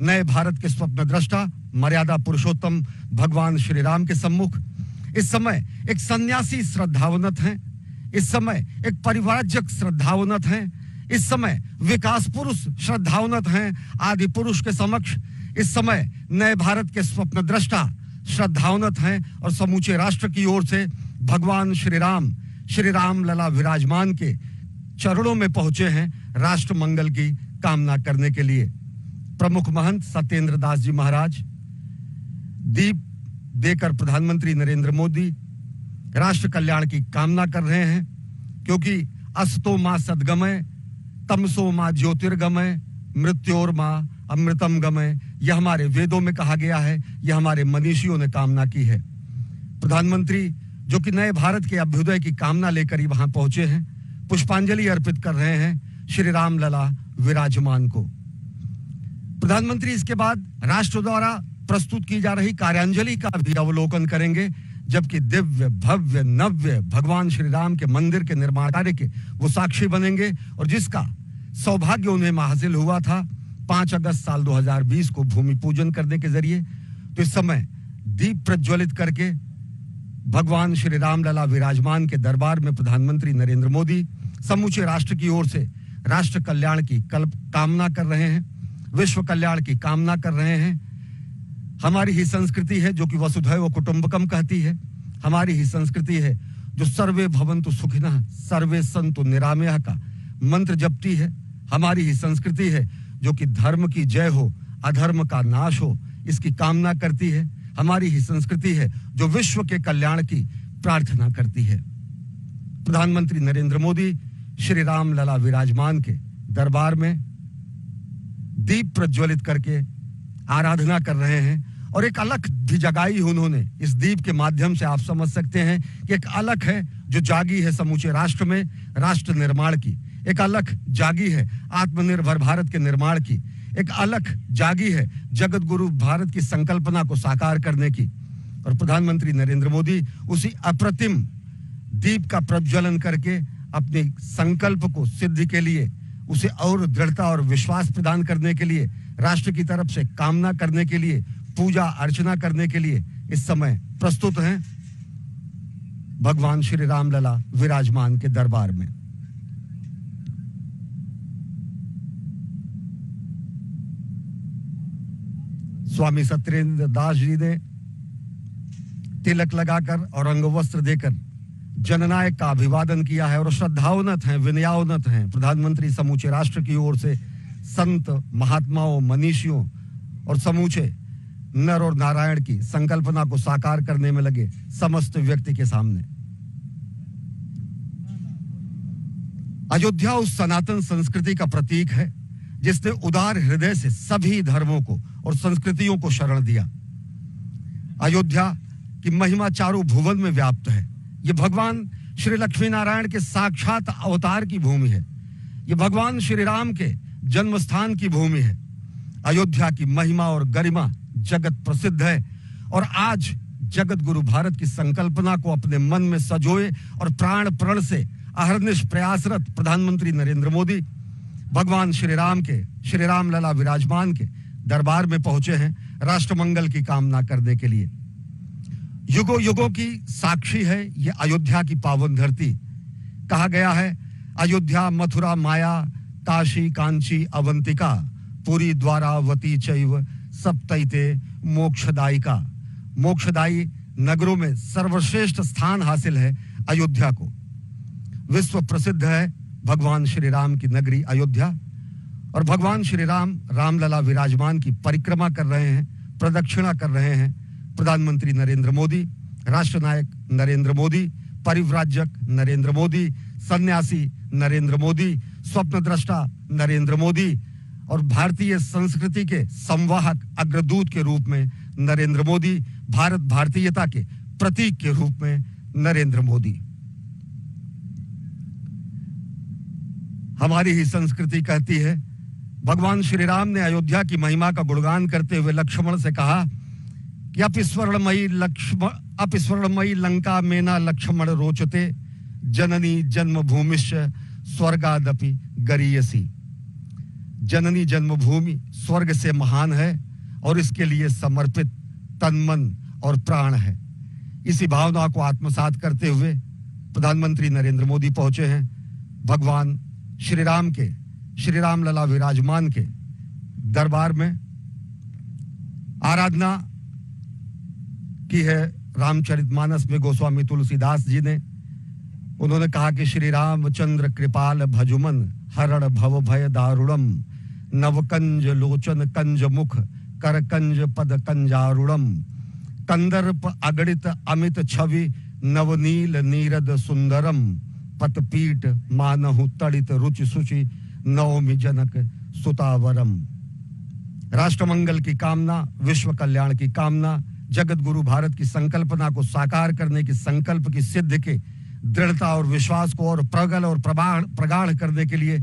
नए भारत के स्वप्न दृष्टा मर्यादा पुरुषोत्तम भगवान श्री राम के सम्मुख इस समय एक सन्यासी श्रद्धावनत हैं, इस समय एक परिव्राजक श्रद्धावनत हैं, इस समय विकास पुरुष श्रद्धावनत हैं आदि पुरुष के समक्ष इस समय नए भारत के स्वप्न दृष्टा श्रद्धावनत हैं और समूचे राष्ट्र की ओर से भगवान श्री राम लला विराजमान के चरणों में पहुंचे हैं राष्ट्र मंगल की कामना करने के लिए। प्रमुख महंत सत्येंद्र दास जी महाराज दीप देकर प्रधानमंत्री नरेंद्र मोदी राष्ट्र कल्याण की कामना कर रहे हैं, क्योंकि असतो मां सद्गमय तमसो मां ज्योतिर्गमय मृत्योर मां अमृतम गमय, यह हमारे वेदों में कहा गया है, यह हमारे मनीषियों ने कामना की है। प्रधानमंत्री जो कि नए भारत के अभ्युदय की कामना लेकर ही वहां पहुंचे हैं, पुष्पांजलि अर्पित कर रहे हैं श्री राम लला विराजमान को। प्रधानमंत्री इसके बाद राष्ट्र द्वारा प्रस्तुत की जा रही कार्यांजलि का भी अवलोकन करेंगे, जबकि दिव्य भव्य नव्य भगवान श्री राम के मंदिर के निर्माण कार्य के वो साक्षी बनेंगे और जिसका सौभाग्य उन्हें हासिल हुआ था 5 अगस्त साल 2020 को भूमि पूजन करने के जरिए। तो इस समय दीप प्रज्वलित करके भगवान श्री राम लला विराजमान के दरबार में प्रधानमंत्री नरेंद्र मोदी समूचे राष्ट्र की ओर से राष्ट्र कल्याण की कामना कर रहे हैं, विश्व कल्याण की कामना कर रहे हैं। हमारी ही संस्कृति है जो कि वसुधैव कुटुंबकम कहती है, हमारी ही संस्कृति है जो सर्वे भवन्तु सुखिनः सर्वे सन्तु निरामयः का मंत्र जपती है, हमारी ही संस्कृति है जो कि धर्म की जय हो अधर्म का नाश हो इसकी कामना करती है, हमारी ही संस्कृति है जो विश्व के कल्याण की प्रार्थना करती है। प्रधानमंत्री नरेंद्र मोदी श्री राम लला विराजमान के दरबार में दीप प्रज्वलित करके आराधना कर रहे हैं और एक अलख भी जगाई उन्होंने इस दीप के माध्यम से। आप समझ सकते हैं कि एक अलख है जो जागी है समूचे राष्ट्र में राष्ट्र निर्माण की, एक अलख जागी है आत्मनिर्भर भारत के निर्माण की, एक अलख जागी है जगत गुरु भारत की संकल्पना को साकार करने की। और प्रधानमंत्री नरेंद्र मोदी उसी अप्रतिम दीप का प्रज्वलन करके अपने संकल्प को सिद्धि के लिए, उसे और दृढ़ता और विश्वास प्रदान करने के लिए, राष्ट्र की तरफ से कामना करने के लिए, पूजा अर्चना करने के लिए इस समय प्रस्तुत हैं भगवान श्री राम लला विराजमान के दरबार में। स्वामी सत्येंद्र दास जी ने तिलक लगाकर और अंगवस्त्र देकर जननायक का अभिवादन किया है और श्रद्धावनत हैं, विनयावनत हैं। प्रधानमंत्री समूचे राष्ट्र की ओर से संत महात्माओं मनीषियों और समूचे नर और नारायण की संकल्पना को साकार करने में लगे समस्त व्यक्ति के सामने। अयोध्या उस सनातन संस्कृति का प्रतीक है जिसने उदार हृदय से सभी धर्मों को और संस्कृतियों को शरण दिया। अयोध्या की महिमा चारों भुवन में व्याप्त है। ये भगवान श्री लक्ष्मी नारायण के साक्षात अवतार की भूमि है, ये भगवान श्री राम के जन्म स्थान की भूमि है। अयोध्या की महिमा और गरिमा जगत प्रसिद्ध है और आज जगत गुरु भारत की संकल्पना को अपने मन में सजोए और प्राण प्रण से अहर्निश प्रयासरत प्रधानमंत्री नरेंद्र मोदी भगवान श्री राम लला विराजमान के दरबार में पहुंचे हैं राष्ट्र मंगल की कामना करने के लिए। युगों युगों की साक्षी है ये अयोध्या की पावन धरती। कहा गया है अयोध्या मथुरा माया काशी कांची अवंतिका पुरी द्वारावती चैव सप्तैते मोक्षदायिका। मोक्षदायी नगरों में सर्वश्रेष्ठ स्थान हासिल है अयोध्या को। विश्व प्रसिद्ध है भगवान श्री राम की नगरी अयोध्या और भगवान श्री रामलला विराजमान की परिक्रमा कर रहे हैं, प्रदक्षिणा कर रहे हैं प्रधानमंत्री नरेंद्र मोदी, राष्ट्र नायक नरेंद्र मोदी, परिव्राजक नरेंद्र मोदी, सन्यासी नरेंद्र मोदी, स्वप्नद्रष्टा नरेंद्र मोदी और भारतीय संस्कृति के संवाहक अग्रदूत के रूप में नरेंद्र मोदी, भारत भारतीयता के प्रतीक के रूप में नरेंद्र मोदी। हमारी ही संस्कृति कहती है, भगवान श्री राम ने अयोध्या की महिमा का गुणगान करते हुए लक्ष्मण से कहा कि अपस्वर्णमयी लंका मेना लक्ष्मण रोचते जननी जन्मभूमिश्च स्वर्गादपि गरीयसी। जननी जन्मभूमि स्वर्ग से महान है और इसके लिए समर्पित तन मन और प्राण है। इसी भावना को आत्मसात करते हुए प्रधानमंत्री नरेंद्र मोदी पहुंचे हैं भगवान श्री राम के, श्री राम लला विराजमान के दरबार में। आराधना की है रामचरितमानस में गोस्वामी तुलसीदास जी ने। उन्होंने कहा कि श्री रामचंद्र कृपाल भजुमन हरण भव भय दारुणम नवकंज लोचन कंज मुख कर कंज पद कंजारुणम कंदर्प अगणित अमित छवि नवनील नीरद सुंदरम पतपीठ मानहु तड़ित रुचि सुचि नवमि जनक सुतावरम। राष्ट्रमंगल की कामना, विश्व कल्याण की कामना, जगत गुरु भारत की संकल्पना को साकार करने की संकल्प की सिद्ध के दृढ़ता और विश्वास को और प्रगल और प्रगाढ़ करने के लिए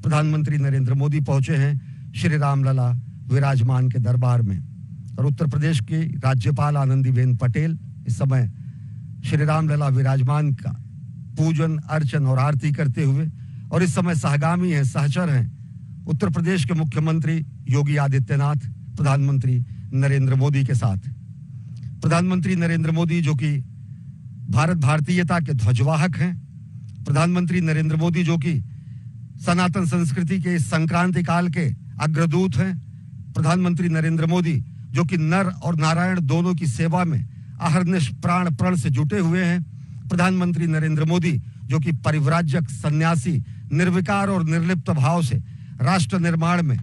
प्रधानमंत्री नरेंद्र मोदी पहुंचे हैं श्री रामलला विराजमान के दरबार में। और उत्तर प्रदेश की राज्यपाल आनंदीबेन पटेल इस समय श्री रामलला विराजमान का पूजन अर्चन और आरती करते हुए, और इस समय सहगामी हैं, सहचर हैं उत्तर प्रदेश के मुख्यमंत्री योगी आदित्यनाथ प्रधानमंत्री नरेंद्र मोदी के साथ। प्रधानमंत्री नरेंद्र मोदी जो कि भारत भारतीयता के ध्वजवाहक हैं, प्रधानमंत्री नरेंद्र मोदी जो कि सनातन संस्कृति के संक्रांति काल के अग्रदूत हैं, प्रधानमंत्री नरेंद्र मोदी जो कि नर और नारायण दोनों की सेवा में अहरनिश प्राण प्रण से जुटे हुए हैं, प्रधानमंत्री नरेंद्र मोदी जो कि परिव्राजक, सन्यासी, निर्विकार और निर्लिप्त भाव से राष्ट्र निर्माण में